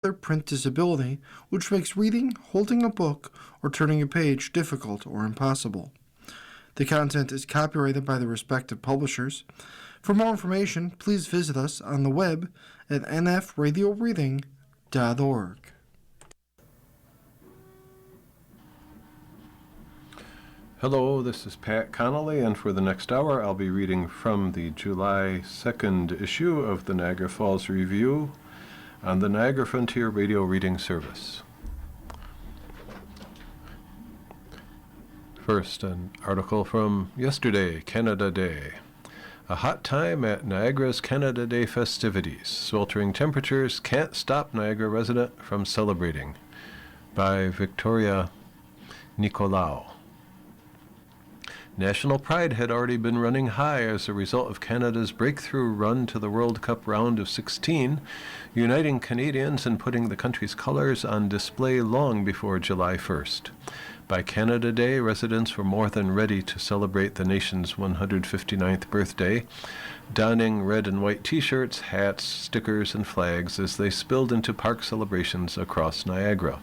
print disability, which makes reading, holding a book, or turning a page difficult or impossible. The content is copyrighted by the respective publishers. For more information, please visit us on the web at nfradioreading.org. Hello, this is Pat Connolly, and for the next hour I'll be reading from the July 2nd issue of the Niagara Falls Review on the Niagara Frontier Radio Reading Service. First, an article from yesterday, Canada Day. A hot time at Niagara's Canada Day festivities. Sweltering temperatures can't stop Niagara resident from celebrating. By Victoria Nicolau. National pride had already been running high as a result of Canada's breakthrough run to the World Cup round of 16, uniting Canadians and putting the country's colors on display long before July 1st. By Canada Day, residents were more than ready to celebrate the nation's 159th birthday, donning red and white t-shirts, hats, stickers, and flags as they spilled into park celebrations across Niagara,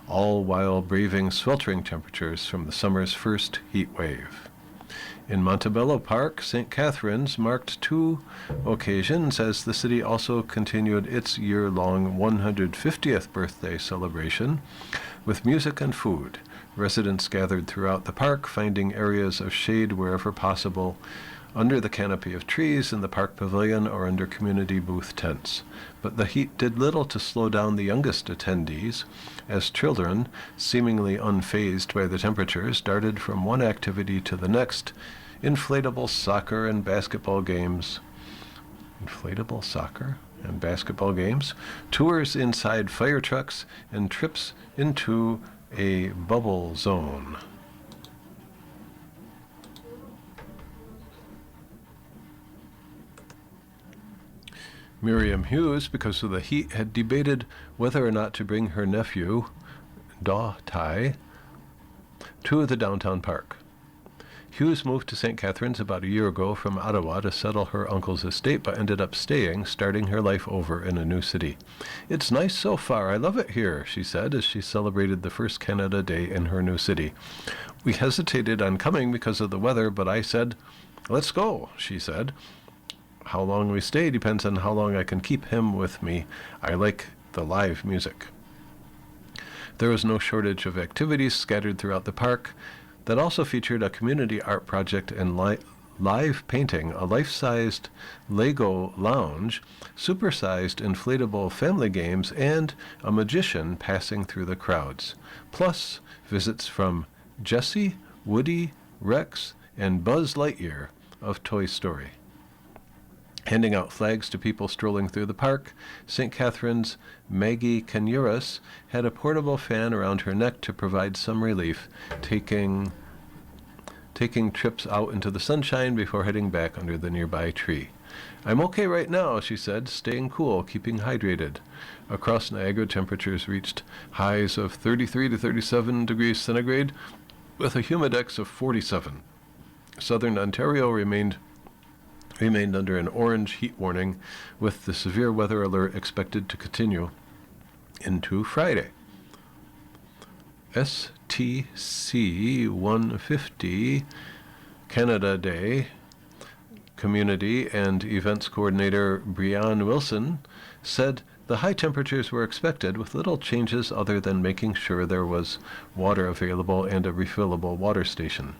all while braving sweltering temperatures from the summer's first heat wave. In Montebello Park, St. Catharines marked two occasions as the city also continued its year-long 150th birthday celebration with music and food. Residents gathered throughout the park, finding areas of shade wherever possible, under the canopy of trees in the park pavilion or under community booth tents. But the heat did little to slow down the youngest attendees, as children, seemingly unfazed by the temperatures, darted from one activity to the next. Inflatable soccer and basketball games, tours inside fire trucks, and trips into a bubble zone. Miriam Hughes, because of the heat, had debated whether or not to bring her nephew, Daw Tai, to the downtown park. Hughes moved to St. Catharines about a year ago from Ottawa to settle her uncle's estate, but ended up staying, starting her life over in a new city. "It's nice so far. I love it here," she said as she celebrated the first Canada Day in her new city. "We hesitated on coming because of the weather, but I said, 'Let's go,'" she said. "How long we stay depends on how long I can keep him with me. I like the live music." There was no shortage of activities scattered throughout the park that also featured a community art project and live painting, a life-sized Lego lounge, super-sized inflatable family games, and a magician passing through the crowds. Plus, visits from Jessie, Woody, Rex, and Buzz Lightyear of Toy Story. Handing out flags to people strolling through the park, St. Catharines' Maggie Canuras had a portable fan around her neck to provide some relief, taking trips out into the sunshine before heading back under the nearby tree. "I'm okay right now," she said, staying cool, keeping hydrated. Across Niagara, temperatures reached highs of 33 to 37 degrees centigrade, with a humidex of 47. Southern Ontario remained under an orange heat warning, with the severe weather alert expected to continue into Friday. STC 150 Canada Day Community and Events Coordinator Brianne Wilson said the high temperatures were expected, with little changes other than making sure there was water available and a refillable water station.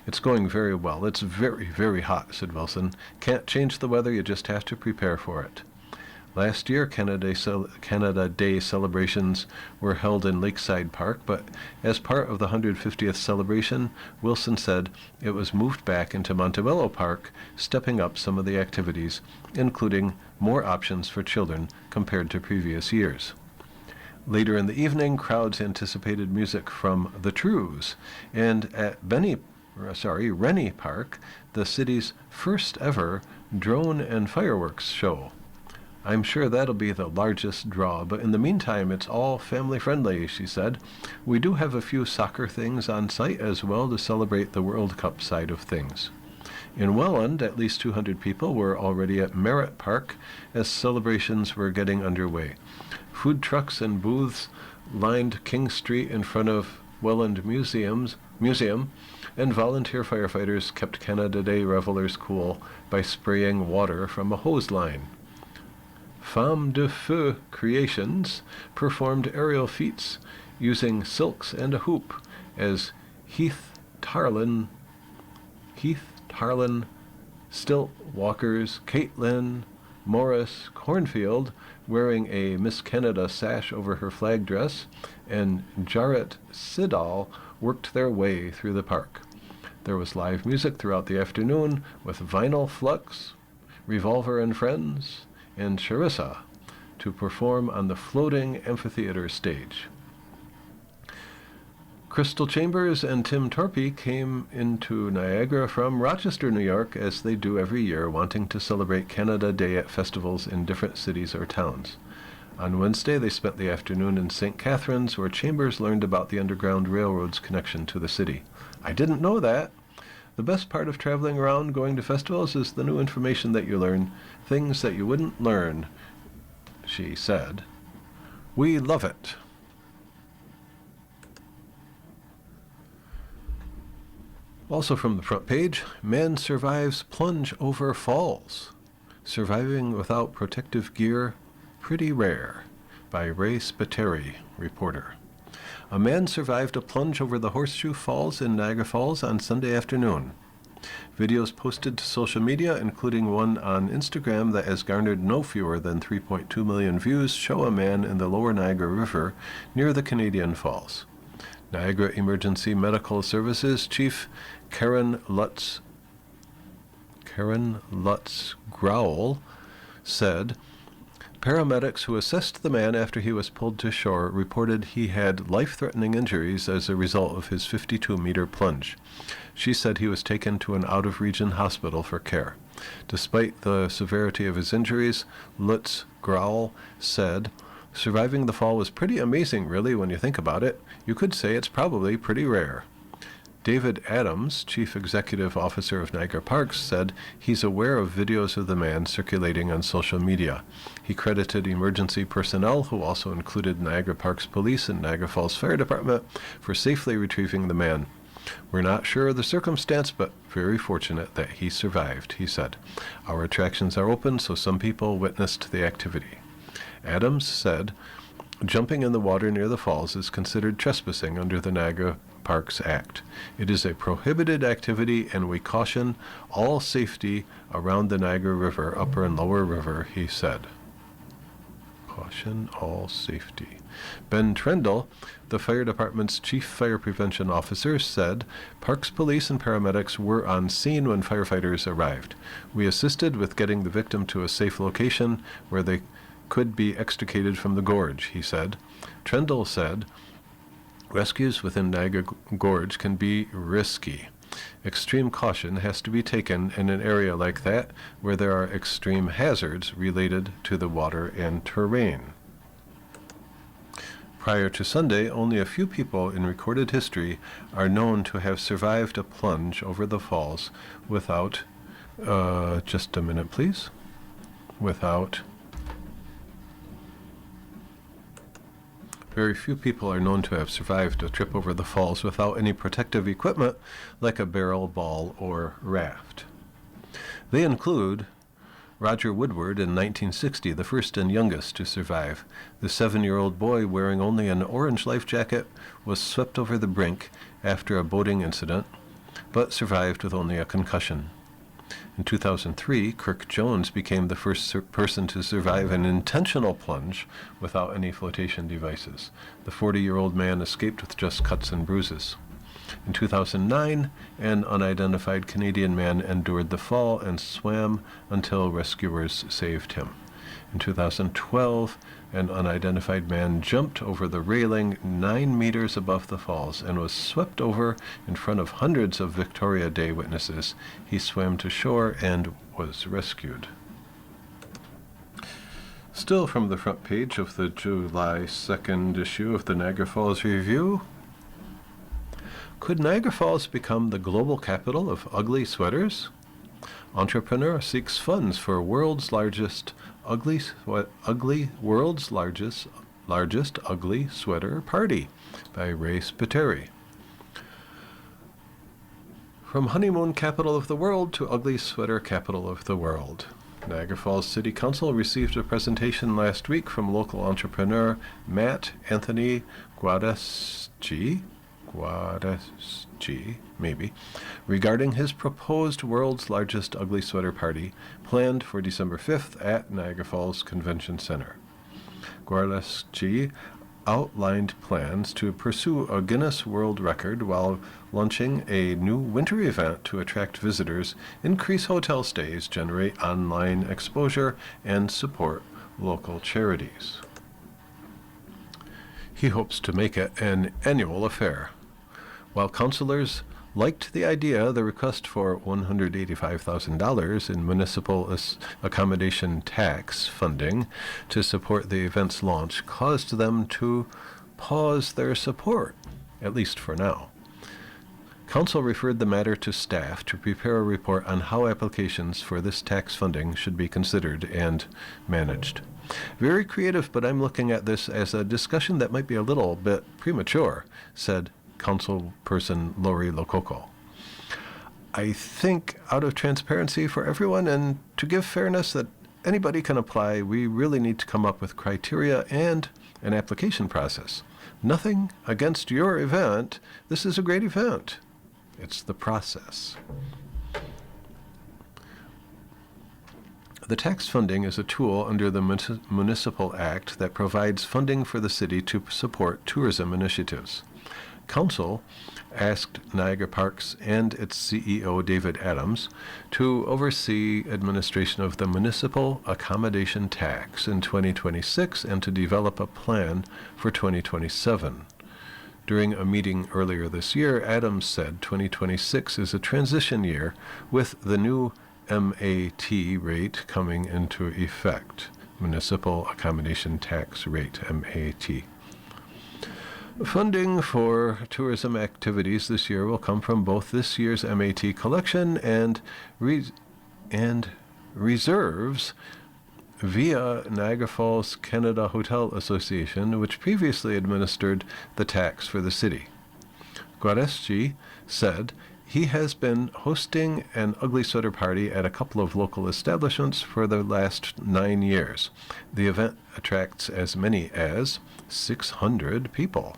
"It's going very well. It's very, very hot," said Wilson. "Can't change the weather, you just have to prepare for it." Last year, Canada Day celebrations were held in Lakeside Park, but as part of the 150th celebration, Wilson said it was moved back into Montebello Park, stepping up some of the activities, including more options for children compared to previous years. Later in the evening, crowds anticipated music from The Trues, and at Rennie Park, the city's first ever drone and fireworks show. "I'm sure that'll be the largest draw, but in the meantime, it's all family friendly," she said. "We do have a few soccer things on site as well to celebrate the World Cup side of things." In Welland, at least 200 people were already at Merritt Park as celebrations were getting underway. Food trucks and booths lined King Street in front of Welland Museum, and volunteer firefighters kept Canada Day revelers cool by spraying water from a hose line. Femme de Feu Creations performed aerial feats using silks and a hoop as Heath Tarlin, stilt walkers, Caitlin Morris Cornfield, wearing a Miss Canada sash over her flag dress, and Jarrett Siddall worked their way through the park. There was live music throughout the afternoon with Vinyl Flux, Revolver and Friends, and Charissa to perform on the floating amphitheater stage. Crystal Chambers and Tim Torpy came into Niagara from Rochester, New York, as they do every year, wanting to celebrate Canada Day at festivals in different cities or towns. On Wednesday, they spent the afternoon in St. Catharines, where Chambers learned about the Underground Railroad's connection to the city. I didn't know that. The best part of traveling around going to festivals is the new information that you learn, things that you wouldn't learn, she said. We love it. Also from the front page, man survives plunge over falls. Surviving without protective gear, pretty rare, by Ray Spiteri, reporter. A man survived a plunge over the Horseshoe Falls in Niagara Falls on Sunday afternoon. Videos posted to social media, including one on Instagram that has garnered no fewer than 3.2 million views, show a man in the lower Niagara River near the Canadian Falls. Niagara Emergency Medical Services Chief Karen Lutz Growl said, paramedics who assessed the man after he was pulled to shore reported he had life-threatening injuries as a result of his 52-meter plunge. She said he was taken to an out-of-region hospital for care. Despite the severity of his injuries, Lutz Growl said, surviving the fall was pretty amazing, really, when you think about it. You could say it's probably pretty rare. David Adams, Chief Executive Officer of Niagara Parks, said he's aware of videos of the man circulating on social media. He credited emergency personnel, who also included Niagara Parks Police and Niagara Falls Fire Department, for safely retrieving the man. We're not sure of the circumstance, but very fortunate that he survived, he said. Our attractions are open, so some people witnessed the activity. Adams said, jumping in the water near the falls is considered trespassing under the Niagara Parks Act. It is a prohibited activity, and we caution all safety around the Niagara River, upper and lower river, he said. Caution all safety. Ben Trendle, the fire department's chief fire prevention officer, said Parks police and paramedics were on scene when firefighters arrived. We assisted with getting the victim to a safe location where they could be extricated from the gorge, he said. Trendle said, rescues within Niagara Gorge can be risky. Extreme caution has to be taken in an area like that where there are extreme hazards related to the water and terrain. Prior to Sunday, only a few people in recorded history are known to have survived a plunge over the falls without, just a minute please, very few people are known to have survived a trip over the falls without any protective equipment like a barrel, ball, or raft. They include Roger Woodward in 1960, the first and youngest to survive. The 7-year-old boy, wearing only an orange life jacket, was swept over the brink after a boating incident, but survived with only a concussion. In 2003, Kirk Jones became the first person to survive an intentional plunge without any flotation devices. The 40-year-old man escaped with just cuts and bruises. In 2009, an unidentified Canadian man endured the fall and swam until rescuers saved him. In 2012, an unidentified man jumped over the railing 9 meters above the falls and was swept over in front of hundreds of Victoria Day witnesses. He swam to shore and was rescued. Still from the front page of the July 2nd issue of the Niagara Falls Review, could Niagara Falls become the global capital of ugly sweaters? Entrepreneur seeks funds for world's largest largest ugly sweater party by Ray Spiteri. From honeymoon capital of the world to ugly sweater capital of the world. Niagara Falls City Council received a presentation last week from local entrepreneur Matt Anthony Guadeschi, maybe, regarding his proposed world's largest ugly sweater party planned for December 5th at Niagara Falls Convention Center. Guadeschi outlined plans to pursue a Guinness World Record while launching a new winter event to attract visitors, increase hotel stays, generate online exposure, and support local charities. He hopes to make it an annual affair. While councilors liked the idea, the request for $185,000 in municipal accommodation tax funding to support the event's launch caused them to pause their support, at least for now. Council referred the matter to staff to prepare a report on how applications for this tax funding should be considered and managed. Very creative, but I'm looking at this as a discussion that might be a little bit premature, said Councilperson Lori Lococo. I think out of transparency for everyone and to give fairness that anybody can apply, we really need to come up with criteria and an application process. Nothing against your event. This is a great event. It's the process. The tax funding is a tool under the Municipal Act that provides funding for the city to support tourism initiatives. Council asked Niagara Parks and its CEO, David Adams, to oversee administration of the municipal accommodation tax in 2026 and to develop a plan for 2027. During a meeting earlier this year, Adams said 2026 is a transition year with the new MAT rate coming into effect, Municipal Accommodation Tax Rate, MAT. Funding for tourism activities this year will come from both this year's MAT collection and reserves via Niagara Falls Canada Hotel Association, which previously administered the tax for the city. Guadeschi said he has been hosting an ugly sweater party at a couple of local establishments for the last 9 years. The event attracts as many as 600 people.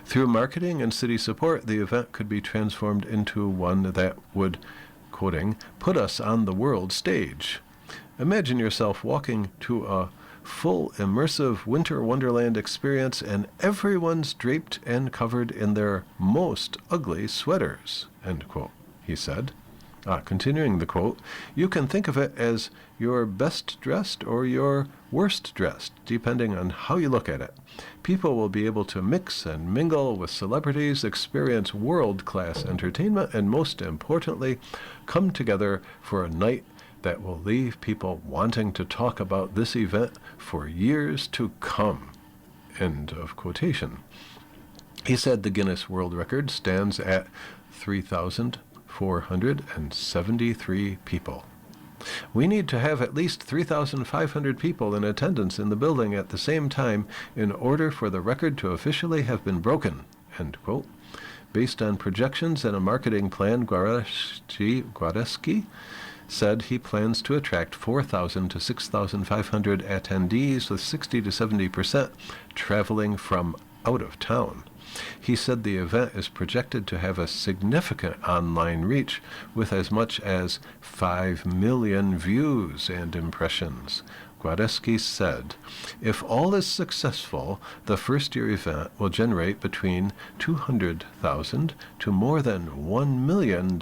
Through marketing and city support, the event could be transformed into one that would, quoting, put us on the world stage. Imagine yourself walking to a full immersive winter wonderland experience and everyone's draped and covered in their most ugly sweaters, end quote, he said. Continuing the quote, you can think of it as your best dressed or your worst dressed, depending on how you look at it. People will be able to mix and mingle with celebrities, experience world-class entertainment, and most importantly, come together for a night that will leave people wanting to talk about this event for years to come. End of quotation. He said the Guinness World Record stands at 3,473 people. We need to have at least 3,500 people in attendance in the building at the same time in order for the record to officially have been broken, end quote. Based on projections and a marketing plan, Guadeschi said he plans to attract 4,000 to 6,500 attendees, with 60 to 70% traveling from out of town. He said the event is projected to have a significant online reach with as much as 5 million views and impressions. Guadeschi said, if all is successful, the first-year event will generate between $200,000 to more than $1 million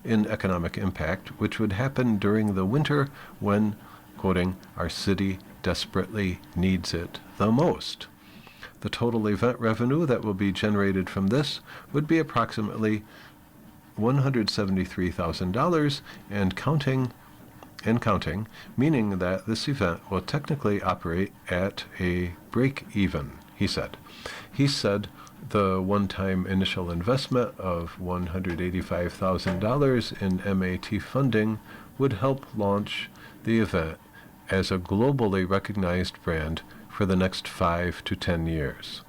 in economic impact, which would happen during the winter when, quoting, our city desperately needs it the most. The total event revenue that will be generated from this would be approximately $173,000 and counting, meaning that this event will technically operate at a break-even, he said. He said the one-time initial investment of $185,000 in MAT funding would help launch the event as a globally recognized brand for the next 5 to 10 years.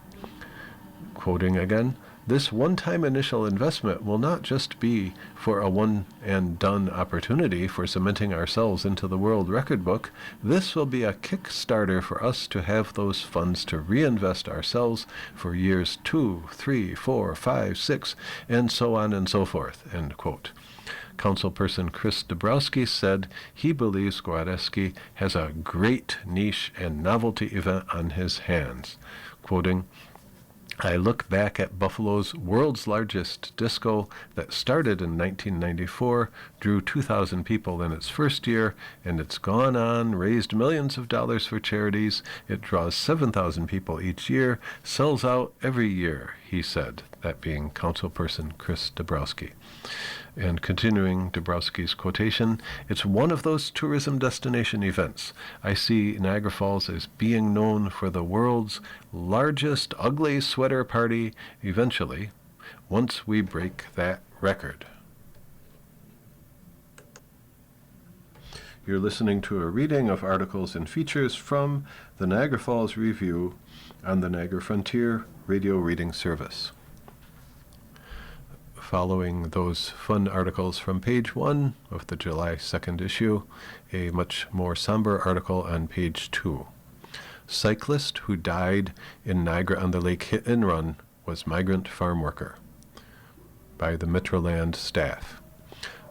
Quoting again, "This one-time initial investment will not just be for a one-and-done opportunity for cementing ourselves into the world record book. This will be a kickstarter for us to have those funds to reinvest ourselves for years 2, 3, 4, 5, 6, and so on and so forth," end quote. Councilperson Chris Dabrowski said he believes Gwareski has a great niche and novelty event on his hands. Quoting, "I look back at Buffalo's world's largest disco that started in 1994, drew 2,000 people in its first year, and it's gone on, raised millions of dollars for charities. It draws 7,000 people each year, sells out every year," he said, that being Councilperson Chris Dabrowski. And continuing Dabrowski's quotation, "It's one of those tourism destination events. I see Niagara Falls as being known for the world's largest ugly sweater party eventually, once we break that record." You're listening to a reading of articles and features from the Niagara Falls Review on the Niagara Frontier Radio Reading Service. Following those fun articles from page 1 of the July 2nd issue, a much more somber article on page 2. Cyclist who died in Niagara-on-the-Lake hit-and-run was migrant farm worker, by the Metroland staff.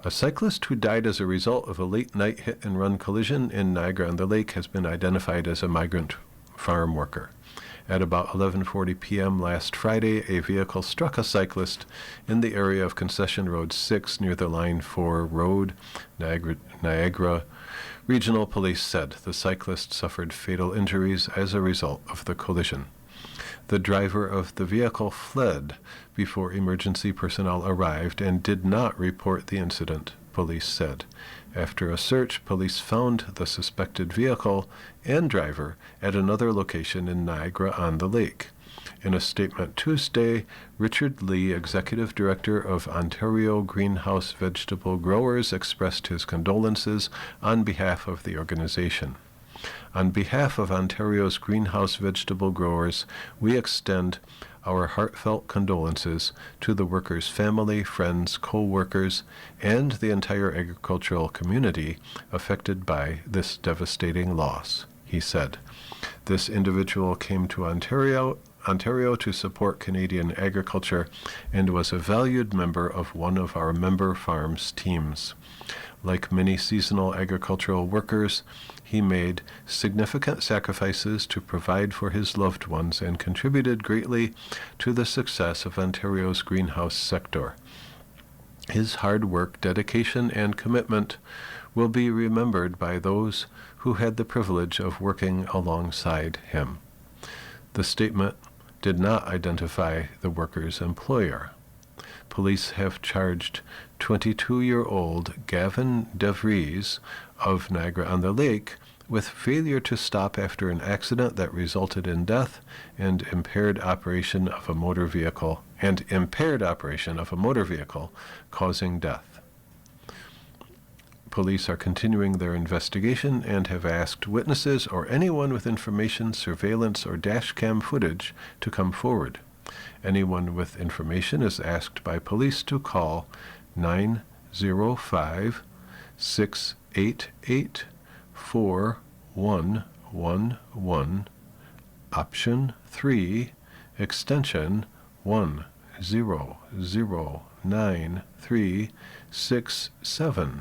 A cyclist who died as a result of a late-night hit-and-run collision in Niagara-on-the-Lake has been identified as a migrant farm worker. At about 11:40 p.m. last Friday, a vehicle struck a cyclist in the area of Concession Road 6 near the Line 4 road, Niagara Regional Police said. The cyclist suffered fatal injuries as a result of the collision. The driver of the vehicle fled before emergency personnel arrived and did not report the incident, police said. After a search, police found the suspected vehicle and driver at another location in Niagara-on-the-Lake. In a statement Tuesday, Richard Lee, executive director of Ontario Greenhouse Vegetable Growers, expressed his condolences on behalf of the organization. "On behalf of Ontario's greenhouse vegetable growers, we extend our heartfelt condolences to the workers' family, friends, co-workers, and the entire agricultural community affected by this devastating loss," he said. This individual came to Ontario to support Canadian agriculture and was a valued member of one of our member farms teams. Like many seasonal agricultural workers, he made significant sacrifices to provide for his loved ones and contributed greatly to the success of Ontario's greenhouse sector. His hard work, dedication, and commitment will be remembered by those who had the privilege of working alongside him. The statement did not identify the worker's employer. Police have charged 22-year-old Gavin DeVries of Niagara-on-the-Lake with failure to stop after an accident that resulted in death and impaired operation of a motor vehicle causing death. Police are continuing their investigation and have asked witnesses or anyone with information, surveillance, or dashcam footage to come forward. Anyone with information is asked by police to call 905-688-4111, option 3, extension 100937.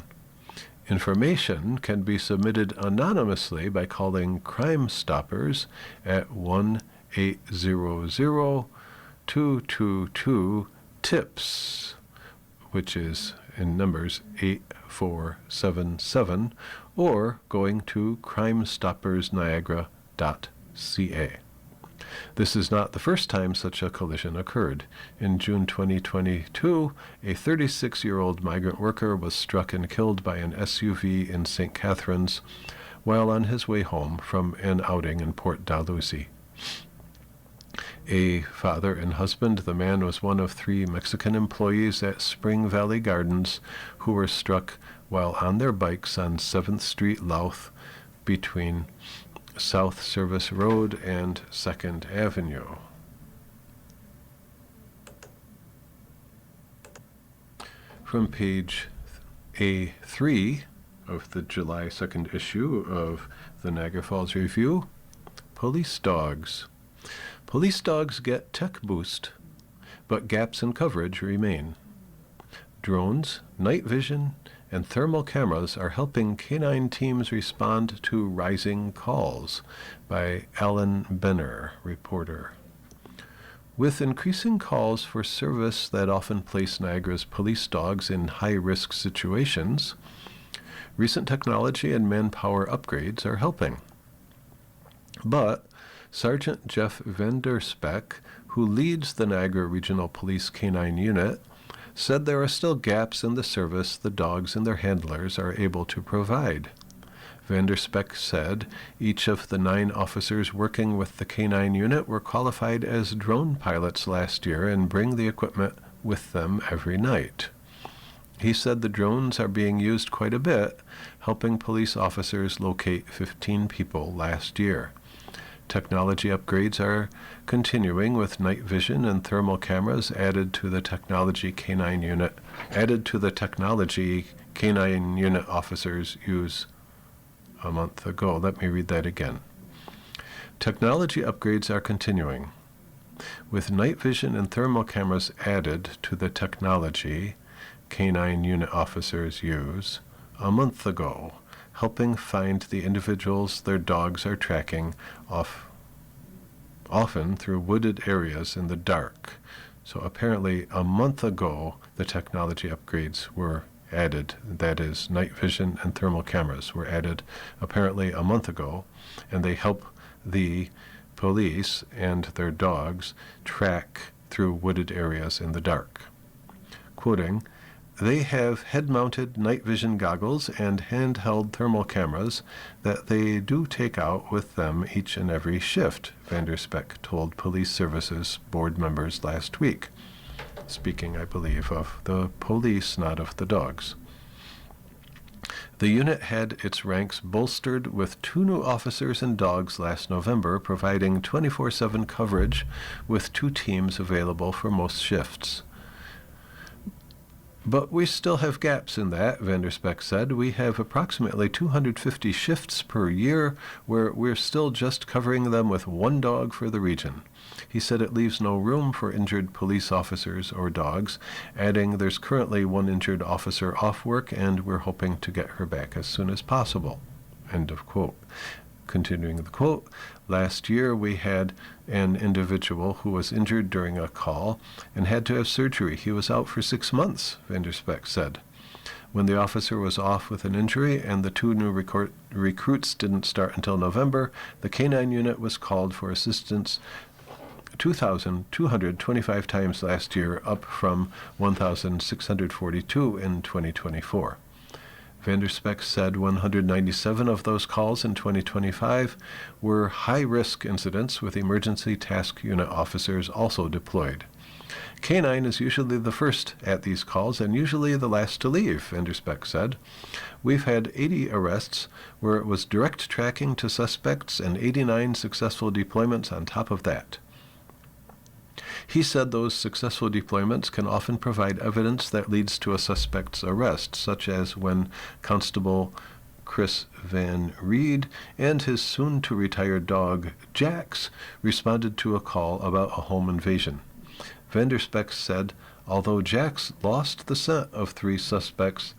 Information can be submitted anonymously by calling Crime Stoppers at 1-800-222-TIPS, which is in numbers 8477, or going to crimestoppersniagara.ca. This is not the first time such a collision occurred. In June 2022, a 36-year-old migrant worker was struck and killed by an SUV in St. Catharines while on his way home from an outing in Port Dalhousie. a father and husband. The man was one of 3 Mexican employees at Spring Valley Gardens who were struck while on their bikes on 7th Street Louth between South Service Road and 2nd Avenue. From page A3 of the July 2nd issue of the Niagara Falls Review, police dogs. Police dogs get tech boost, but gaps in coverage remain. Drones, night vision, and thermal cameras are helping canine teams respond to rising calls, by Alan Benner, reporter. With increasing calls for service that often place Niagara's police dogs in high-risk situations, recent technology and manpower upgrades are helping. But Sergeant Jeff Vanderspeck, who leads the Niagara Regional Police Canine Unit, said there are still gaps in the service the dogs and their handlers are able to provide. Vanderspeck said each of the 9 officers working with the canine unit were qualified as drone pilots last year and bring the equipment with them every night. He said the drones are being used quite a bit, helping police officers locate 15 people last year. Technology upgrades are continuing with night vision and thermal cameras added to the technology canine unit officers use a month ago. Let me read that again. Technology upgrades are continuing with night vision and thermal cameras added to the technology canine unit officers use a month ago, helping find the individuals their dogs are tracking often through wooded areas in the dark. So apparently a month ago the technology upgrades were added, that is, night vision and thermal cameras were added apparently a month ago, and they help the police and their dogs track through wooded areas in the dark. Quoting, "They have head-mounted night vision goggles and handheld thermal cameras that they do take out with them each and every shift," Vanderspeck told Police Services board members last week. Speaking, I believe, of the police, not of the dogs. The unit had its ranks bolstered with 2 new officers and dogs last November, providing 24/7 coverage with 2 teams available for most shifts. But we still have gaps in that, Vanderspeck said. We have approximately 250 shifts per year where we're still just covering them with 1 dog for the region. He said it leaves no room for injured police officers or dogs, adding there's currently 1 injured officer off work and we're hoping to get her back as soon as possible. End of quote. Continuing the quote, "Last year we had an individual who was injured during a call and had to have surgery. He was out for 6 months," Vanderspeck said. When the officer was off with an injury and the 2 new recruits didn't start until November, the canine unit was called for assistance 2,225 times last year, up from 1,642 in 2024. Vanderspeck said 197 of those calls in 2025 were high-risk incidents with emergency task unit officers also deployed. Canine is usually the first at these calls and usually the last to leave, Vanderspeck said. We've had 80 arrests where it was direct tracking to suspects and 89 successful deployments on top of that. He said those successful deployments can often provide evidence that leads to a suspect's arrest, such as when Constable Chris Van Reed and his soon-to-retire dog, Jax, responded to a call about a home invasion. Vanderspeck said, although Jax lost the scent of 3 suspects,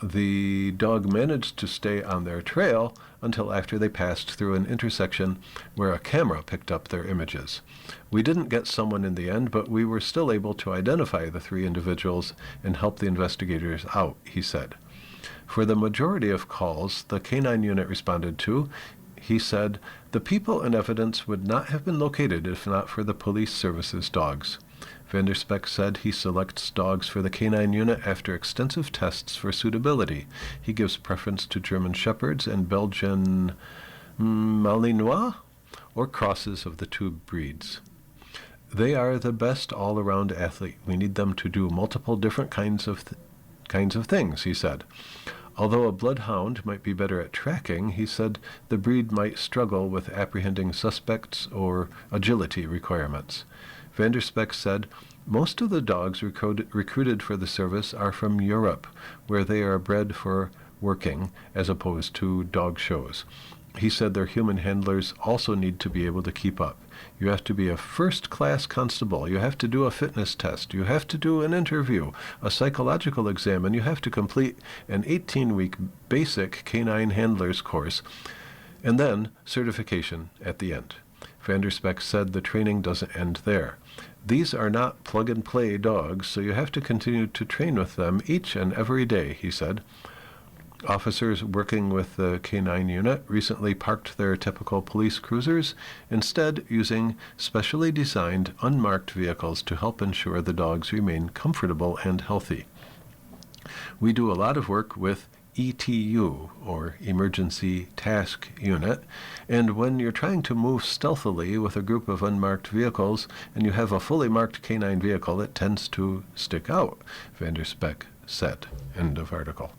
the dog managed to stay on their trail until after they passed through an intersection where a camera picked up their images. We didn't get someone in the end, but we were still able to identify the 3 individuals and help the investigators out, he said. For the majority of calls the canine unit responded to, he said, the people and evidence would not have been located if not for the police services dogs. Vanderspeck said he selects dogs for the canine unit after extensive tests for suitability. He gives preference to German Shepherds and Belgian Malinois, or crosses of the two breeds. They are the best all-around athlete. We need them to do multiple different kinds of things, he said. Although a bloodhound might be better at tracking, he said the breed might struggle with apprehending suspects or agility requirements. Vanderspeck said, most of the dogs recruited for the service are from Europe, where they are bred for working as opposed to dog shows. He said their human handlers also need to be able to keep up. You have to be a first-class constable. You have to do a fitness test. You have to do an interview, a psychological exam, and you have to complete an 18-week basic canine handlers course, and then certification at the end. Vanderspeck said the training doesn't end there. These are not plug-and-play dogs, so you have to continue to train with them each and every day, he said. Officers working with the K9 unit recently parked their typical police cruisers, instead using specially designed unmarked vehicles to help ensure the dogs remain comfortable and healthy. We do a lot of work with ETU, or Emergency Task Unit, and when you're trying to move stealthily with a group of unmarked vehicles and you have a fully marked K9 vehicle, it tends to stick out, Vanderspeck said. End of article.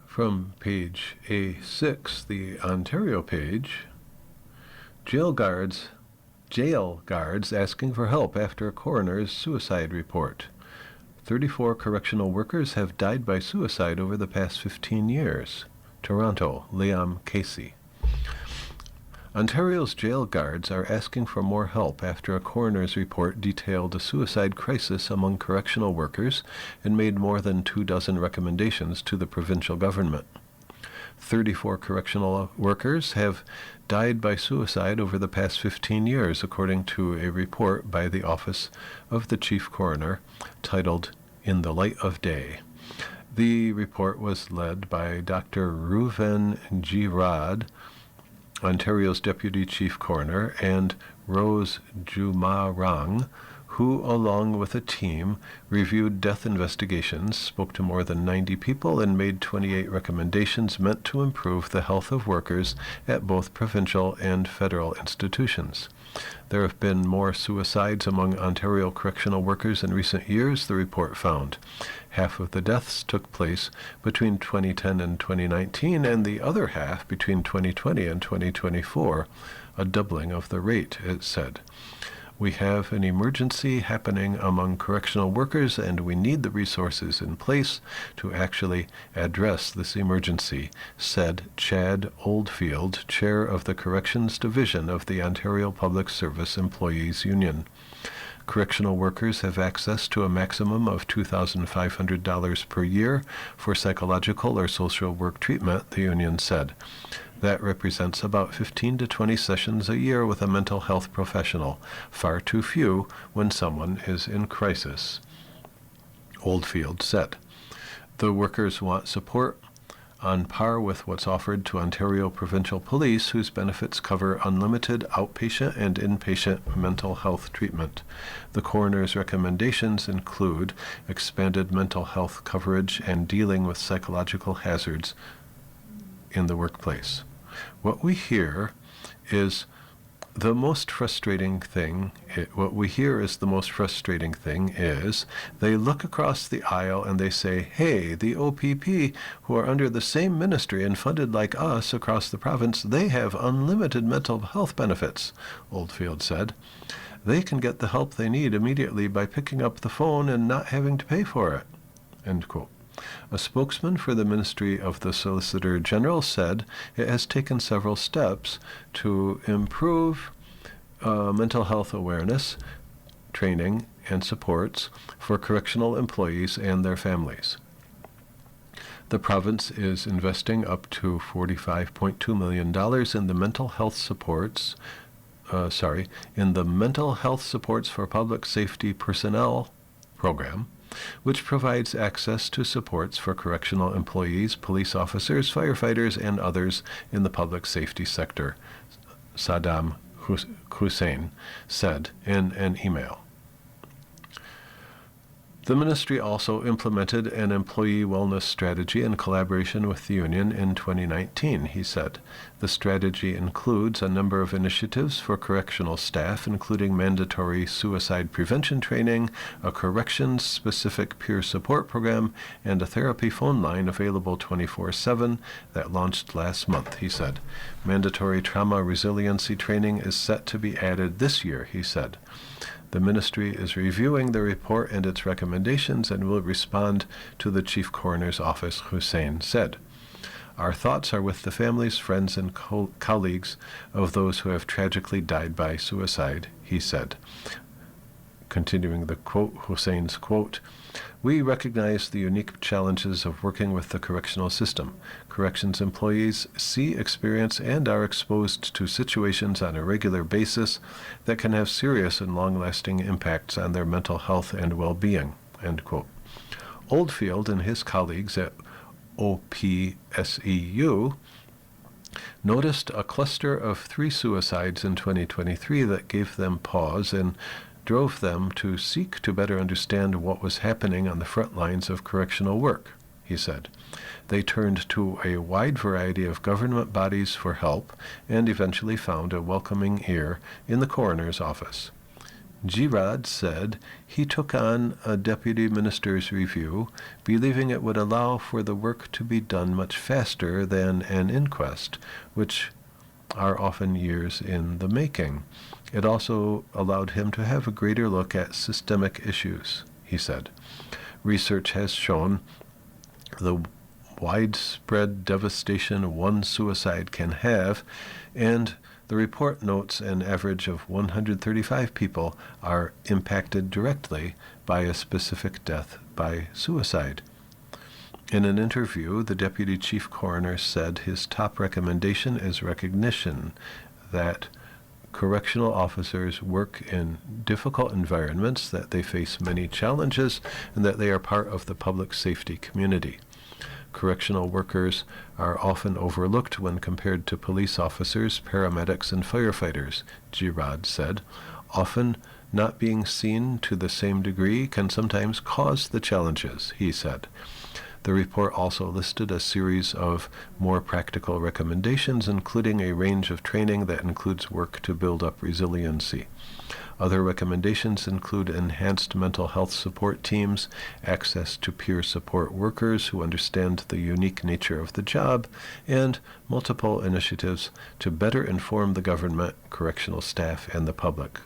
From page A6, the Ontario page, jail guards asking for help after a coroner's suicide report. 34 correctional workers have died by suicide over the past 15 years. Toronto, Liam Casey. Ontario's jail guards are asking for more help after a coroner's report detailed a suicide crisis among correctional workers and made more than 24 recommendations to the provincial government. 34 correctional workers have died by suicide over the past 15 years, according to a report by the Office of the Chief Coroner titled In the Light of Day. The report was led by Dr. Reuven Girard, Ontario's Deputy Chief Coroner, and Rose Jumarang, who, along with a team, reviewed death investigations, spoke to more than 90 people, and made 28 recommendations meant to improve the health of workers at both provincial and federal institutions. There have been more suicides among Ontario correctional workers in recent years, the report found. Half of the deaths took place between 2010 and 2019, and the other half between 2020 and 2024, a doubling of the rate, it said. We have an emergency happening among correctional workers, and we need the resources in place to actually address this emergency, said Chad Oldfield, chair of the Corrections Division of the Ontario Public Service Employees Union. Correctional workers have access to a maximum of $2,500 per year for psychological or social work treatment, the union said. That represents about 15 to 20 sessions a year with a mental health professional, far too few when someone is in crisis, Oldfield said. The workers want support on par with what's offered to Ontario Provincial Police, whose benefits cover unlimited outpatient and inpatient mental health treatment. The coroner's recommendations include expanded mental health coverage and dealing with psychological hazards in the workplace. What we hear is the most frustrating thing is they look across the aisle and they say, hey, the OPP, who are under the same ministry and funded like us across the province, they have unlimited mental health benefits, Oldfield said. They can get the help they need immediately by picking up the phone and not having to pay for it, end quote. A spokesman for the Ministry of the Solicitor General said it has taken several steps to improve mental health awareness, training, and supports for correctional employees and their families. The province is investing up to $45.2 million in the mental health supports for public safety personnel program, which provides access to supports for correctional employees, police officers, firefighters, and others in the public safety sector, Saddam Hussein said in an email. The ministry also implemented an employee wellness strategy in collaboration with the union in 2019, he said. The strategy includes a number of initiatives for correctional staff, including mandatory suicide prevention training, a corrections-specific peer support program, and a therapy phone line available 24/7 that launched last month, he said. Mandatory trauma resiliency training is set to be added this year, he said. The ministry is reviewing the report and its recommendations and will respond to the Chief Coroner's Office, Hussein said. Our thoughts are with the families, friends, and colleagues of those who have tragically died by suicide, he said. Continuing the quote, Hussein's quote, "We recognize the unique challenges of working with the correctional system. Corrections employees see, experience, and are exposed to situations on a regular basis that can have serious and long-lasting impacts on their mental health and well-being," end quote. Oldfield and his colleagues at OPSEU noticed a cluster of 3 suicides in 2023 that gave them pause and drove them to seek to better understand what was happening on the front lines of correctional work, he said. They turned to a wide variety of government bodies for help and eventually found a welcoming ear in the coroner's office. Girard said he took on a deputy minister's review, believing it would allow for the work to be done much faster than an inquest, which are often years in the making. It also allowed him to have a greater look at systemic issues, he said. Research has shown the widespread devastation one suicide can have, and the report notes an average of 135 people are impacted directly by a specific death by suicide. In an interview, the deputy chief coroner said his top recommendation is recognition that correctional officers work in difficult environments, that they face many challenges, and that they are part of the public safety community. Correctional workers are often overlooked when compared to police officers, paramedics, and firefighters, Girard said. Often not being seen to the same degree can sometimes cause the challenges, he said. The report also listed a series of more practical recommendations, including a range of training that includes work to build up resiliency. Other recommendations include enhanced mental health support teams, access to peer support workers who understand the unique nature of the job, and multiple initiatives to better inform the government, correctional staff, and the public.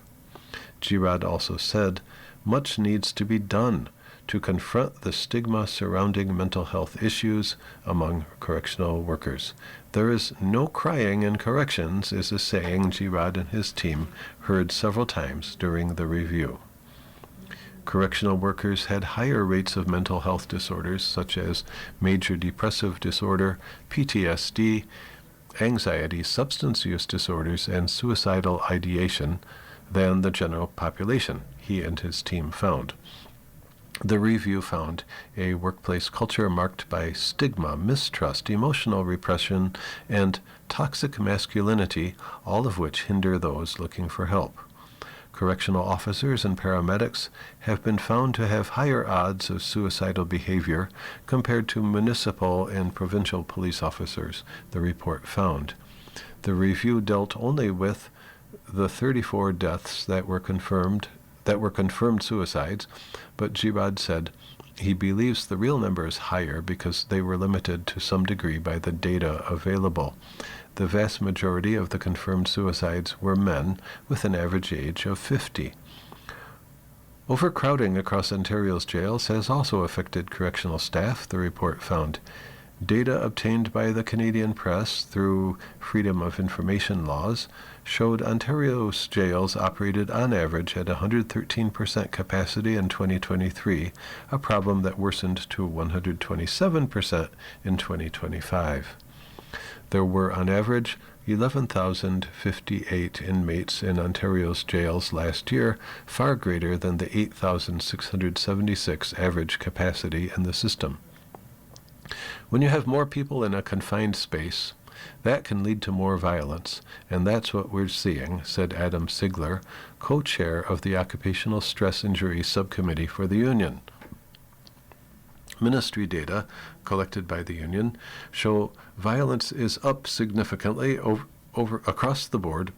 Girard also said, much needs to be done to confront the stigma surrounding mental health issues among correctional workers. There is no crying in corrections is a saying Girard and his team heard several times during the review. Correctional workers had higher rates of mental health disorders such as major depressive disorder, PTSD, anxiety, substance use disorders, and suicidal ideation than the general population, he and his team found. The review found a workplace culture marked by stigma, mistrust, emotional repression, and toxic masculinity, all of which hinder those looking for help. Correctional officers and paramedics have been found to have higher odds of suicidal behavior compared to municipal and provincial police officers, the report found. The review dealt only with the 34 deaths that were confirmed suicides, but Girard said he believes the real number is higher because they were limited to some degree by the data available. The vast majority of the confirmed suicides were men with an average age of 50. Overcrowding across Ontario's jails has also affected correctional staff, the report found. Data obtained by the Canadian press through Freedom of Information laws showed Ontario's jails operated on average at 113% capacity in 2023, a problem that worsened to 127% in 2025. There were on average 11,058 inmates in Ontario's jails last year, far greater than the 8,676 average capacity in the system. When you have more people in a confined space, that can lead to more violence, and that's what we're seeing, said Adam Sigler, co-chair of the Occupational Stress Injury Subcommittee for the Union. Ministry data collected by the union show violence is up significantly across the board.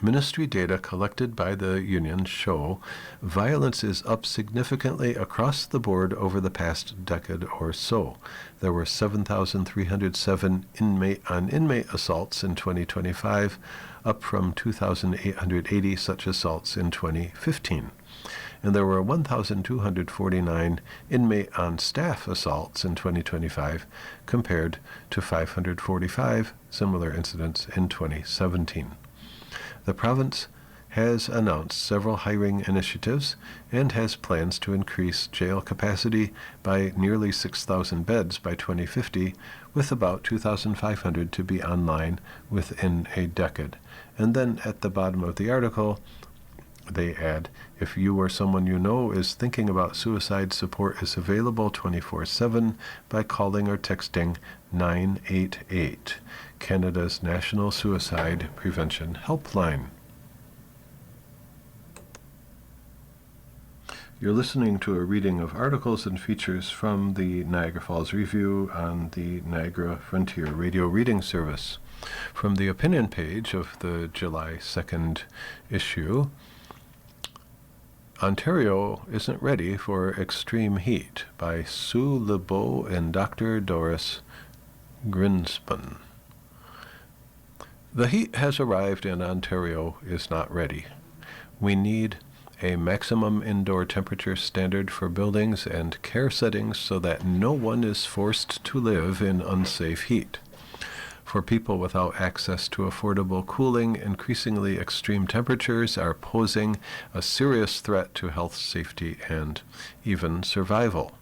Ministry data collected by the union show violence is up significantly across the board over the past decade or so. There were 7,307 inmate assaults in 2025, up from 2,880 such assaults in 2015. And there were 1,249 inmate on staff assaults in 2025 compared to 545 similar incidents in 2017. The province has announced several hiring initiatives and has plans to increase jail capacity by nearly 6,000 beds by 2050, with about 2,500 to be online within a decade. And then at the bottom of the article, they add, if you or someone you know is thinking about suicide, support is available 24/7 by calling or texting 988, Canada's National Suicide Prevention Helpline. You're listening to a reading of articles and features from the Niagara Falls Review on the Niagara Frontier Radio Reading Service. From the opinion page of the July 2nd issue, Ontario Isn't Ready for Extreme Heat by Sue LeBeau and Dr. Doris Grinspan. The heat has arrived and Ontario is not ready. We need a maximum indoor temperature standard for buildings and care settings so that no one is forced to live in unsafe heat. For people without access to affordable cooling, increasingly extreme temperatures are posing a serious threat to health, safety, and even survival.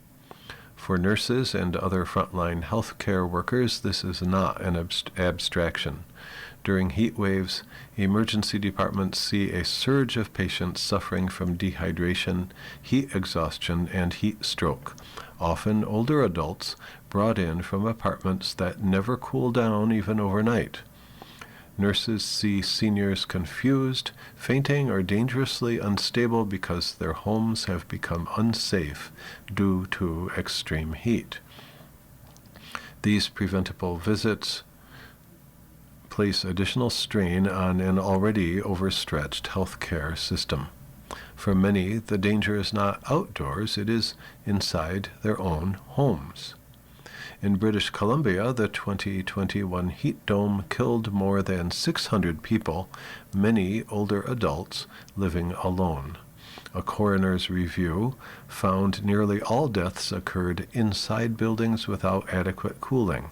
For nurses and other frontline healthcare workers, this is not an abstraction. During heat waves, emergency departments see a surge of patients suffering from dehydration, heat exhaustion, and heat stroke, often older adults brought in from apartments that never cool down even overnight. Nurses see seniors confused, fainting, or dangerously unstable because their homes have become unsafe due to extreme heat. These preventable visits place additional strain on an already overstretched healthcare system. For many, the danger is not outdoors, it is inside their own homes. In British Columbia, the 2021 heat dome killed more than 600 people, many older adults living alone. A coroner's review found nearly all deaths occurred inside buildings without adequate cooling.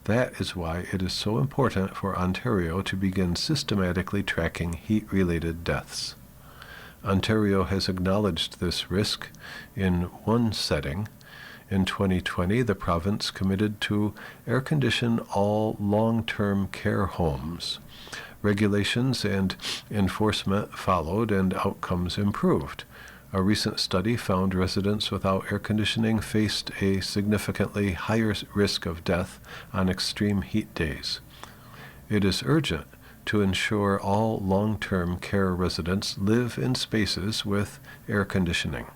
That is why it is so important for Ontario to begin systematically tracking heat-related deaths. Ontario has acknowledged this risk in one setting. In 2020, the province committed to air condition all long-term care homes. Regulations and enforcement followed and outcomes improved. A recent study found residents without air conditioning faced a significantly higher risk of death on extreme heat days. It is urgent to ensure all long-term care residents live in spaces with air conditioning.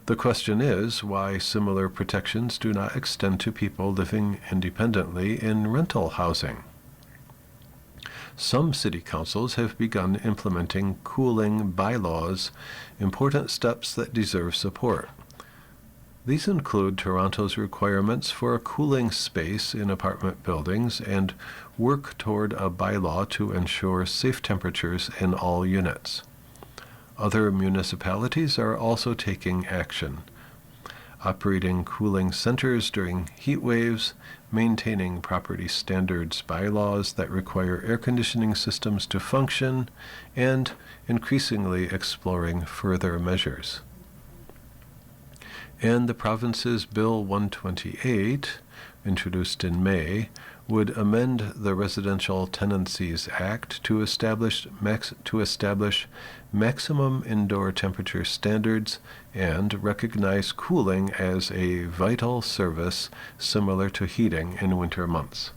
The question is why similar protections do not extend to people living independently in rental housing. Some city councils have begun implementing cooling bylaws, important steps that deserve support. These include Toronto's requirements for a cooling space in apartment buildings and work toward a bylaw to ensure safe temperatures in all units. Other municipalities are also taking action, operating cooling centers during heat waves, maintaining property standards bylaws that require air conditioning systems to function, and increasingly exploring further measures. And the province's Bill 128, introduced in May, would amend the Residential Tenancies Act to establish maximum indoor temperature standards and recognize cooling as a vital service similar to heating in winter months.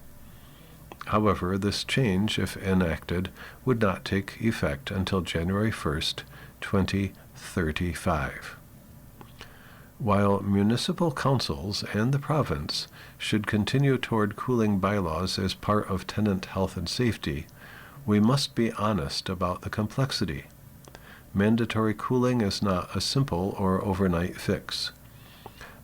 However, this change, if enacted, would not take effect until January 1st, 2035. While municipal councils and the province should continue toward cooling bylaws as part of tenant health and safety, we must be honest about the complexity. Mandatory cooling is not a simple or overnight fix.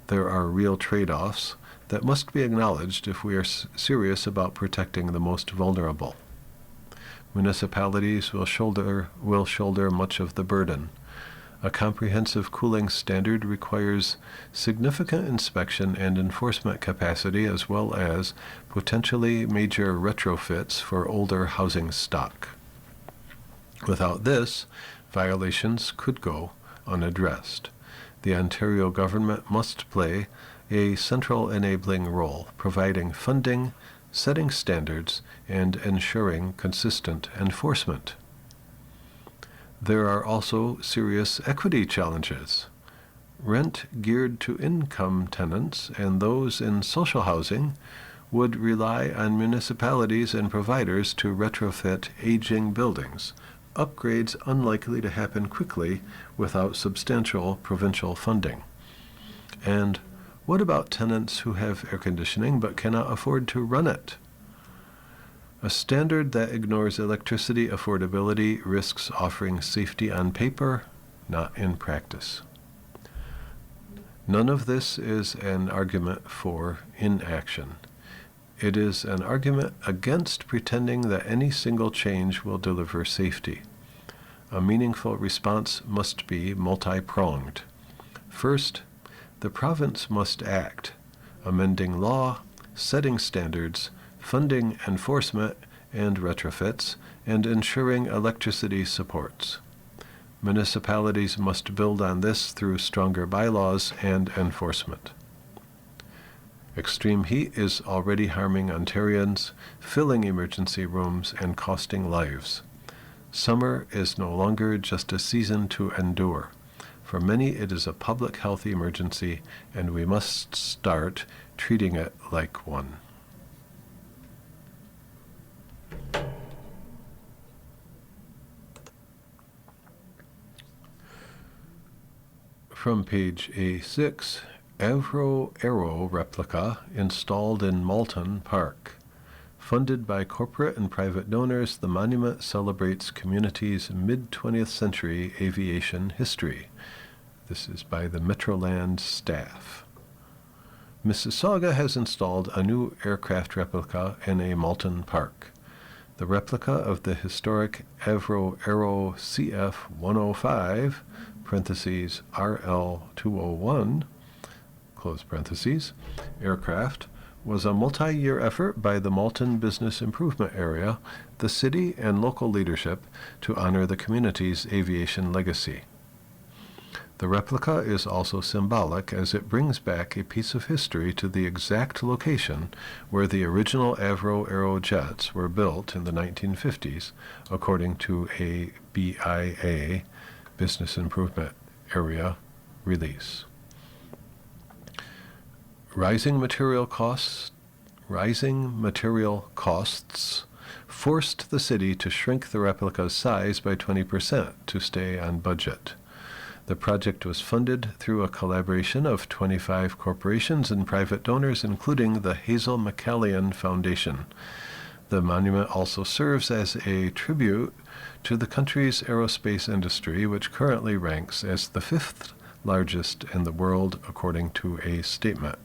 There are real trade-offs that must be acknowledged if we are serious about protecting the most vulnerable. Municipalities will shoulder much of the burden. A comprehensive cooling standard requires significant inspection and enforcement capacity as well as potentially major retrofits for older housing stock. Without this, violations could go unaddressed. The Ontario government must play a central enabling role, providing funding, setting standards, and ensuring consistent enforcement. There are also serious equity challenges. Rent geared to income tenants and those in social housing would rely on municipalities and providers to retrofit aging buildings, upgrades unlikely to happen quickly without substantial provincial funding. And what about tenants who have air conditioning but cannot afford to run it? A standard that ignores electricity affordability risks offering safety on paper, not in practice. None of this is an argument for inaction. It is an argument against pretending that any single change will deliver safety. A meaningful response must be multi-pronged. First, the province must act, amending law, setting standards, funding enforcement and retrofits, and ensuring electricity supports. Municipalities must build on this through stronger bylaws and enforcement. Extreme heat is already harming Ontarians, filling emergency rooms, and costing lives. Summer is no longer just a season to endure. For many, it is a public health emergency, and we must start treating it like one. From page A6, Avro Aero replica installed in Malton Park. Funded by corporate and private donors, the monument celebrates community's mid-20th century aviation history. This is by the Metroland staff. Mississauga has installed a new aircraft replica in a Malton Park. The replica of the historic Avro Aero CF-105 parentheses RL-201, close parentheses, aircraft was a multi-year effort by the Malton Business Improvement Area, the city, and local leadership to honor the community's aviation legacy. The replica is also symbolic as it brings back a piece of history to the exact location where the original Avro Aero jets were built in the 1950s, according to a BIA, Business Improvement Area, release. Rising material costs forced the city to shrink the replica's size by 20% to stay on budget. The project was funded through a collaboration of 25 corporations and private donors, including the Hazel McCallion Foundation. The monument also serves as a tribute to the country's aerospace industry, which currently ranks as the 5th largest in the world, according to a statement.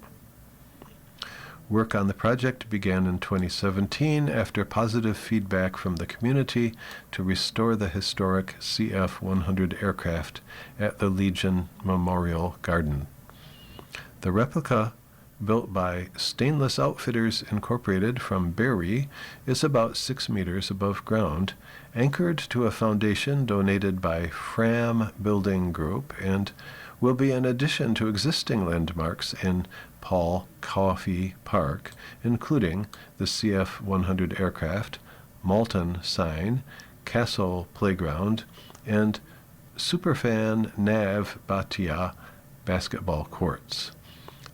Work on the project began in 2017 after positive feedback from the community to restore the historic CF-100 aircraft at the Legion Memorial Garden. The replica, built by Stainless Outfitters Incorporated from Barrie, is about 6 meters above ground, anchored to a foundation donated by Fram Building Group, and will be an addition to existing landmarks in Paul Coffey Park, including the CF-100 aircraft, Malton sign, Castle Playground, and Superfan Nav Bhatia basketball courts.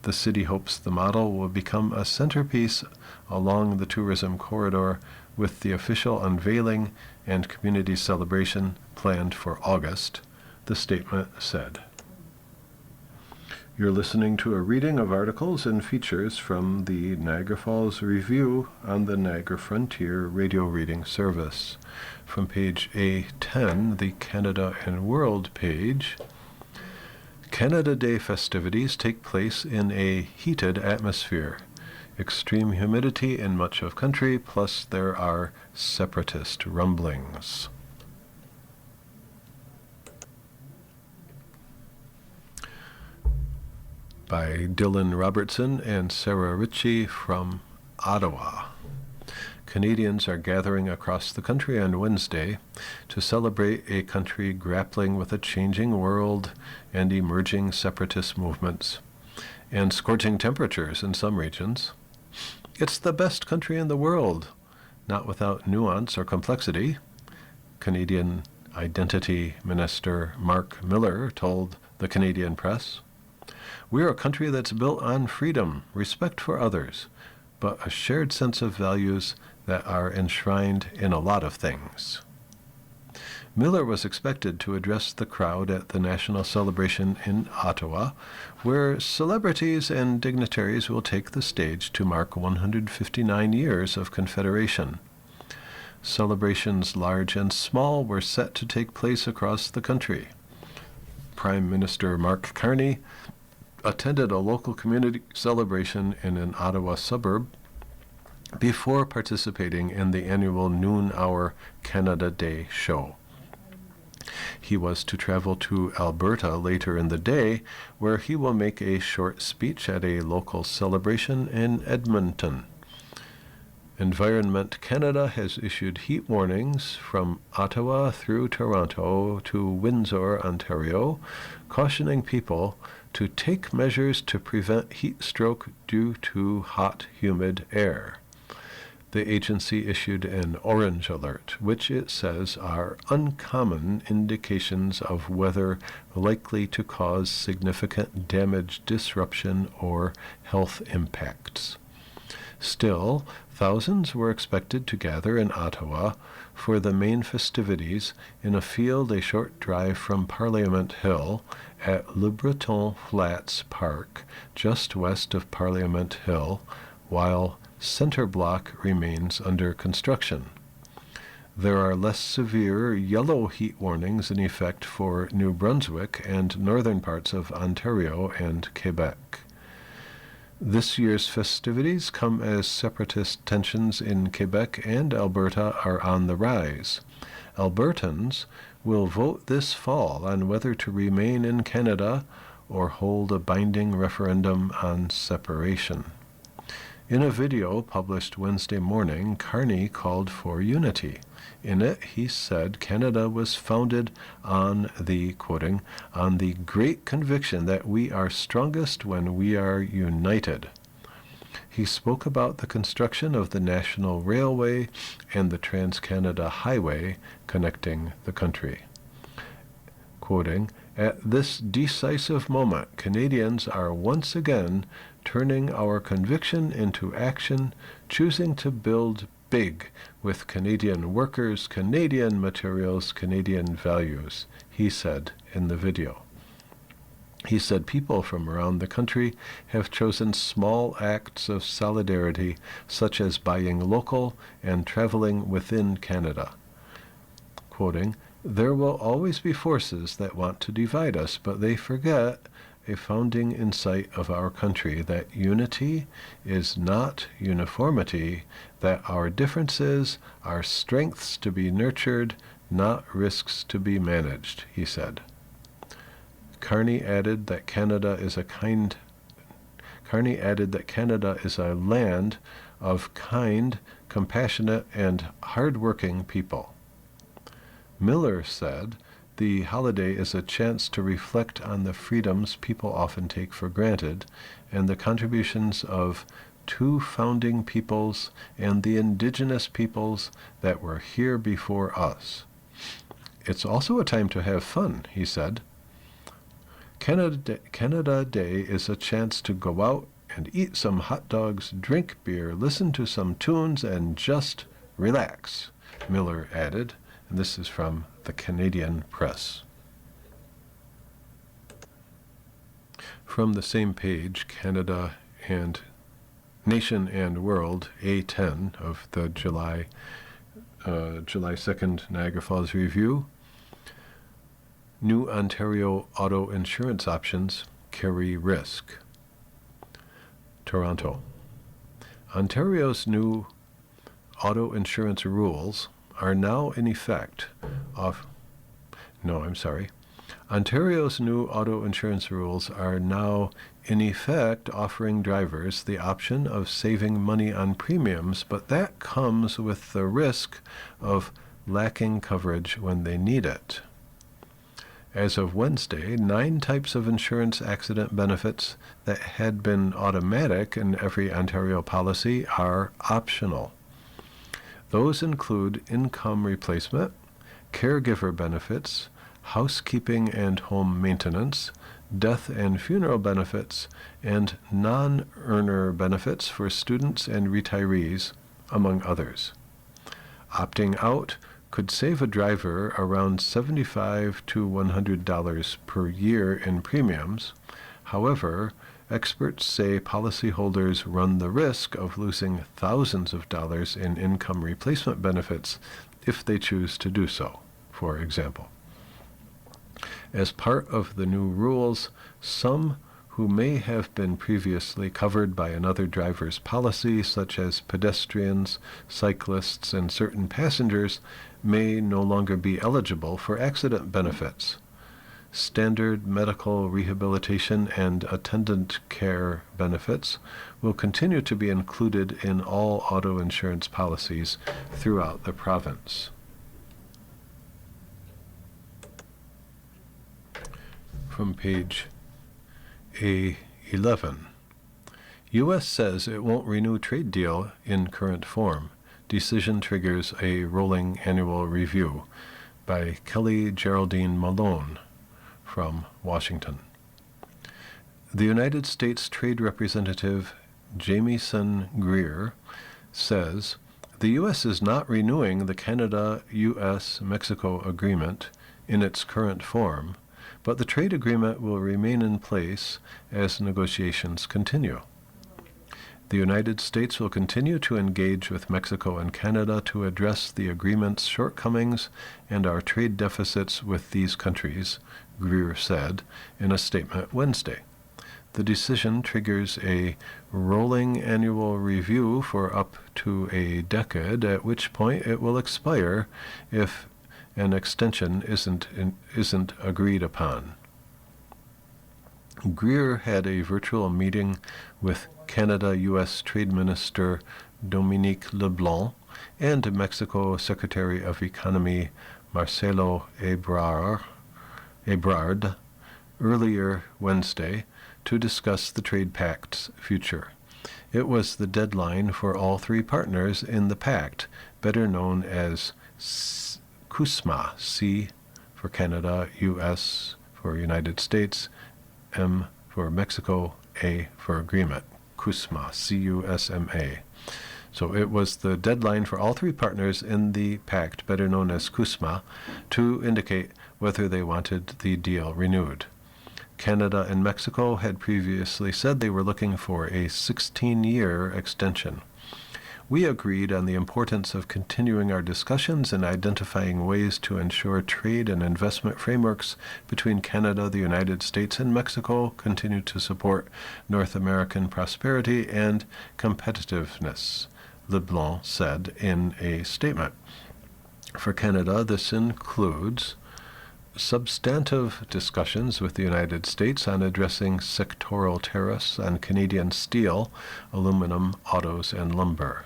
The city hopes the model will become a centerpiece along the tourism corridor, with the official unveiling and community celebration planned for August, the statement said. You're listening to a reading of articles and features from the Niagara Falls Review on the Niagara Frontier Radio Reading Service. From page A10, the Canada and World page, Canada Day festivities take place in a heated atmosphere. Extreme humidity in much of country, plus there are separatist rumblings. By Dylan Robertson and Sarah Ritchie from Ottawa. Canadians are gathering across the country on Wednesday to celebrate a country grappling with a changing world and emerging separatist movements, and scorching temperatures in some regions. It's the best country in the world, not without nuance or complexity, Canadian Identity Minister Mark Miller told the Canadian Press. We're a country that's built on freedom, respect for others, but a shared sense of values that are enshrined in a lot of things. Miller was expected to address the crowd at the national celebration in Ottawa, where celebrities and dignitaries will take the stage to mark 159 years of Confederation. Celebrations large and small were set to take place across the country. Prime Minister Mark Carney attended a local community celebration in an Ottawa suburb before participating in the annual noon-hour Canada Day show. He was to travel to Alberta later in the day, where he will make a short speech at a local celebration in Edmonton. Environment Canada has issued heat warnings from Ottawa through Toronto to Windsor, Ontario, cautioning people to take measures to prevent heat stroke due to hot, humid air. The agency issued an orange alert, which it says are uncommon indications of weather likely to cause significant damage, disruption, or health impacts. Still, thousands were expected to gather in Ottawa for the main festivities in a field a short drive from Parliament Hill at Le Breton Flats Park, just west of Parliament Hill, while Centre Block remains under construction. There are less severe yellow heat warnings in effect for New Brunswick and northern parts of Ontario and Quebec. This year's festivities come as separatist tensions in Quebec and Alberta are on the rise. Albertans will vote this fall on whether to remain in Canada or hold a binding referendum on separation. In a video published Wednesday morning, Carney called for unity. In it, he said Canada was founded on the, quoting, on the great conviction that we are strongest when we are united. He spoke about the construction of the National Railway and the Trans-Canada Highway connecting the country. Quoting, at this decisive moment, Canadians are once again turning our conviction into action, choosing to build big with Canadian workers, Canadian materials, Canadian values, he said in the video. He said people from around the country have chosen small acts of solidarity, such as buying local and traveling within Canada. Quoting, there will always be forces that want to divide us, but they forget a founding insight of our country, that unity is not uniformity, that our differences are strengths to be nurtured, not risks to be managed, he said. Carney added that Canada is a land of kind, compassionate, and hard-working people. Miller said, the holiday is a chance to reflect on the freedoms people often take for granted and the contributions of two founding peoples and the indigenous peoples that were here before us. It's also a time to have fun, he said. Canada Day is a chance to go out and eat some hot dogs, drink beer, listen to some tunes, and just relax, Miller added. And this is from the Canadian Press. From the same page, Canada and Nation and World, A10 of the July 2nd Niagara Falls Review. New Ontario auto insurance options carry risk. Toronto. Ontario's new auto insurance rules are now in effect Ontario's new auto insurance rules are now in effect offering drivers the option of saving money on premiums, but that comes with the risk of lacking coverage when they need it. As of Wednesday, 9 types of insurance accident benefits that had been automatic in every Ontario policy are optional. Those include income replacement, caregiver benefits, housekeeping and home maintenance, death and funeral benefits, and non-earner benefits for students and retirees, among others. Opting out could save a driver around $75 to $100 per year in premiums. However, experts say policyholders run the risk of losing thousands of dollars in income replacement benefits if they choose to do so, for example. As part of the new rules, some who may have been previously covered by another driver's policy, such as pedestrians, cyclists, and certain passengers, may no longer be eligible for accident benefits. Standard medical rehabilitation and attendant care benefits will continue to be included in all auto insurance policies throughout the province. From page A11. U.S. says it won't renew trade deal in current form. Decision triggers a rolling annual review, by Kelly Geraldine Malone from Washington. The United States Trade Representative Jamieson Greer says the U.S. is not renewing the Canada-U.S.-Mexico agreement in its current form, but the trade agreement will remain in place as negotiations continue. The United States will continue to engage with Mexico and Canada to address the agreement's shortcomings and our trade deficits with these countries, Greer said in a statement Wednesday. The decision triggers a rolling annual review for up to a decade, at which point it will expire if an extension isn't agreed upon. Greer had a virtual meeting with Canada-U.S. Trade Minister Dominique LeBlanc and Mexico Secretary of Economy Marcelo Ebrard earlier Wednesday to discuss the trade pact's future. It was the deadline for all 3 partners in the pact, better known as CUSMA, C for Canada, U.S. for United States, M for Mexico, A for agreement. CUSMA, C-U-S-M-A. So it was the deadline for all 3 partners in the pact, better known as CUSMA, to indicate whether they wanted the deal renewed. Canada and Mexico had previously said they were looking for a 16-year extension. We agreed on the importance of continuing our discussions and identifying ways to ensure trade and investment frameworks between Canada, the United States, and Mexico continue to support North American prosperity and competitiveness, LeBlanc said in a statement. For Canada, this includes substantive discussions with the United States on addressing sectoral tariffs on Canadian steel, aluminum, autos, and lumber.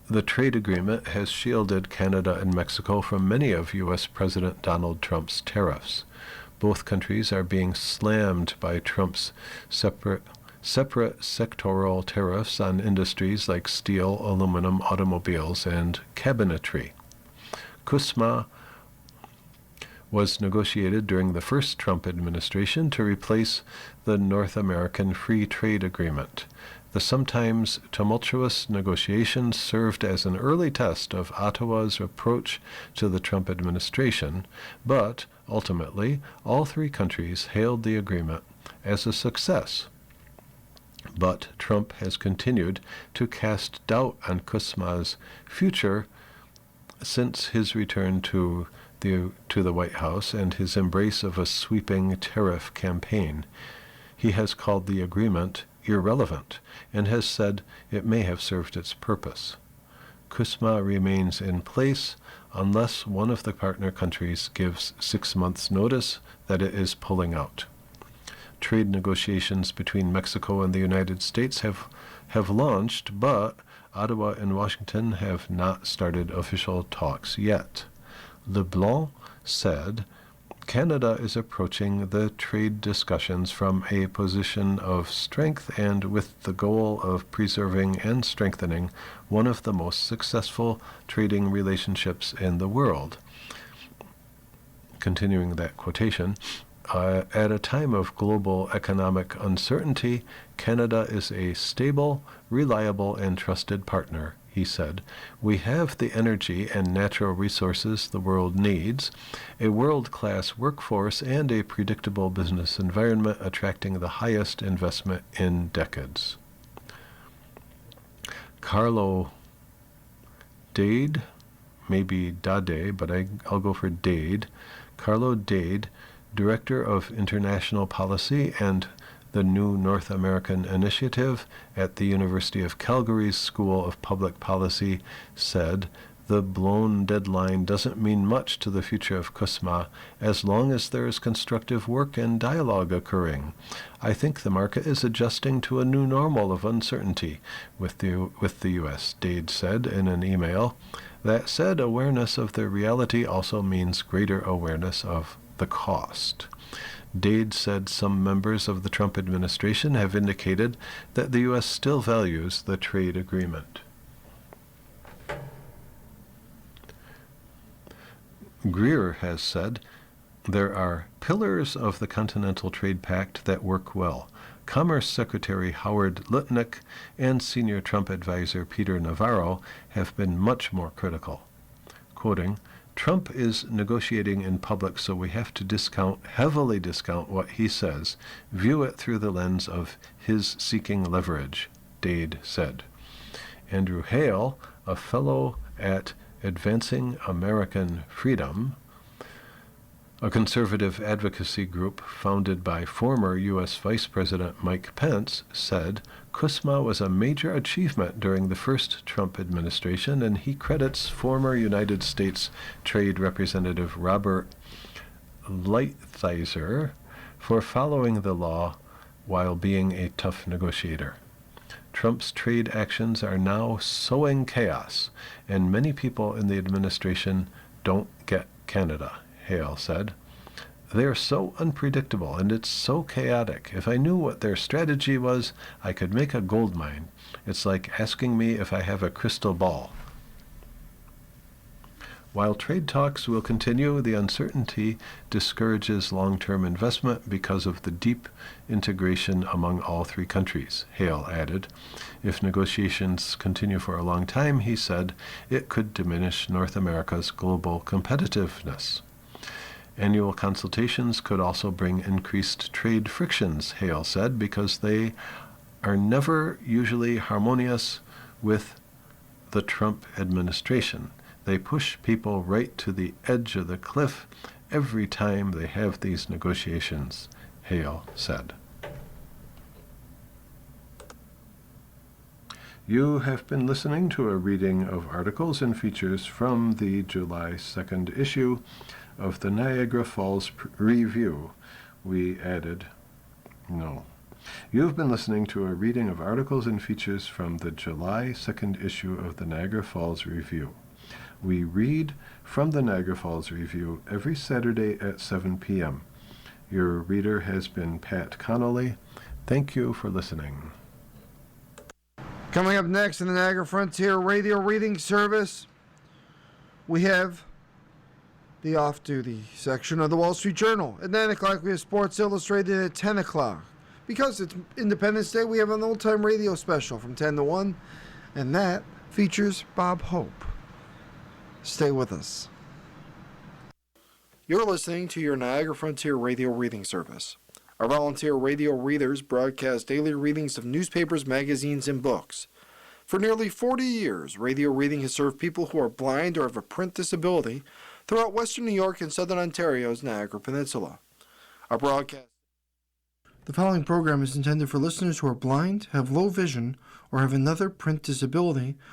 The trade agreement has shielded Canada and Mexico from many of U.S. President Donald Trump's tariffs. Both countries are being slammed by Trump's separate sectoral tariffs on industries like steel, aluminum, automobiles, and cabinetry. CUSMA was negotiated during the first Trump administration to replace the North American Free Trade Agreement. The sometimes tumultuous negotiations served as an early test of Ottawa's approach to the Trump administration, but ultimately all 3 countries hailed the agreement as a success. But Trump has continued to cast doubt on CUSMA's future since his return to the White House and his embrace of a sweeping tariff campaign. He has called the agreement irrelevant and has said it may have served its purpose. CUSMA remains in place unless one of the partner countries gives 6 months' notice that it is pulling out. Trade negotiations between Mexico and the United States have launched, but Ottawa and Washington have not started official talks yet. LeBlanc said Canada is approaching the trade discussions from a position of strength and with the goal of preserving and strengthening one of the most successful trading relationships in the world. Continuing that quotation, at a time of global economic uncertainty, Canada is a stable, reliable, and trusted partner, he said. We have the energy and natural resources the world needs, a world-class workforce, and a predictable business environment attracting the highest investment in decades. Carlo Dade, maybe Dade, but I'll go for Dade. Carlo Dade, Director of International Policy and the New North American Initiative at the University of Calgary's School of Public Policy, said, "The blown deadline doesn't mean much to the future of CUSMA as long as there is constructive work and dialogue occurring. I think the market is adjusting to a new normal of uncertainty with the U.S., Dade said in an email. That said, awareness of the reality also means greater awareness of the cost." Dade said some members of the Trump administration have indicated that the U.S. still values the trade agreement. Greer has said, there are pillars of the Continental Trade Pact that work well. Commerce Secretary Howard Lutnick and Senior Trump advisor Peter Navarro have been much more critical. Quoting, Trump is negotiating in public, so we have to heavily discount what he says, view it through the lens of his seeking leverage, Dade said. Andrew Hale, a fellow at Advancing American Freedom, a conservative advocacy group founded by former U.S. Vice President Mike Pence, said CUSMA was a major achievement during the first Trump administration, and he credits former United States Trade Representative Robert Lighthizer for following the law while being a tough negotiator. Trump's trade actions are now sowing chaos, and many people in the administration don't get Canada, Hale said. They're so unpredictable, and it's so chaotic. If I knew what their strategy was, I could make a gold mine. It's like asking me if I have a crystal ball. While trade talks will continue, the uncertainty discourages long-term investment because of the deep integration among all three countries, Hale added. If negotiations continue for a long time, he said, it could diminish North America's global competitiveness. Annual consultations could also bring increased trade frictions, Hale said, because they are never usually harmonious with the Trump administration. They push people right to the edge of the cliff every time they have these negotiations, Hale said. You have been listening to a reading of articles and features from the July 2nd issue of the Niagara Falls Review. You've been listening to a reading of articles and features from the July 2nd issue of the Niagara Falls Review. We read from the Niagara Falls Review every Saturday at 7 p.m. Your reader has been Pat Connolly. Thank you for listening. Coming up next in the Niagara Frontier Radio Reading Service, we have the off-duty section of the Wall Street Journal. At 9 o'clock, we have Sports Illustrated at 10 o'clock. Because it's Independence Day, we have an old-time radio special from 10 to 1, and that features Bob Hope. Stay with us. You're listening to your Niagara Frontier Radio Reading Service. Our volunteer radio readers broadcast daily readings of newspapers, magazines, and books. For nearly 40 years, radio reading has served people who are blind or have a print disability throughout western New York and southern Ontario's Niagara Peninsula. Our broadcast. The following program is intended for listeners who are blind, have low vision, or have another print disability,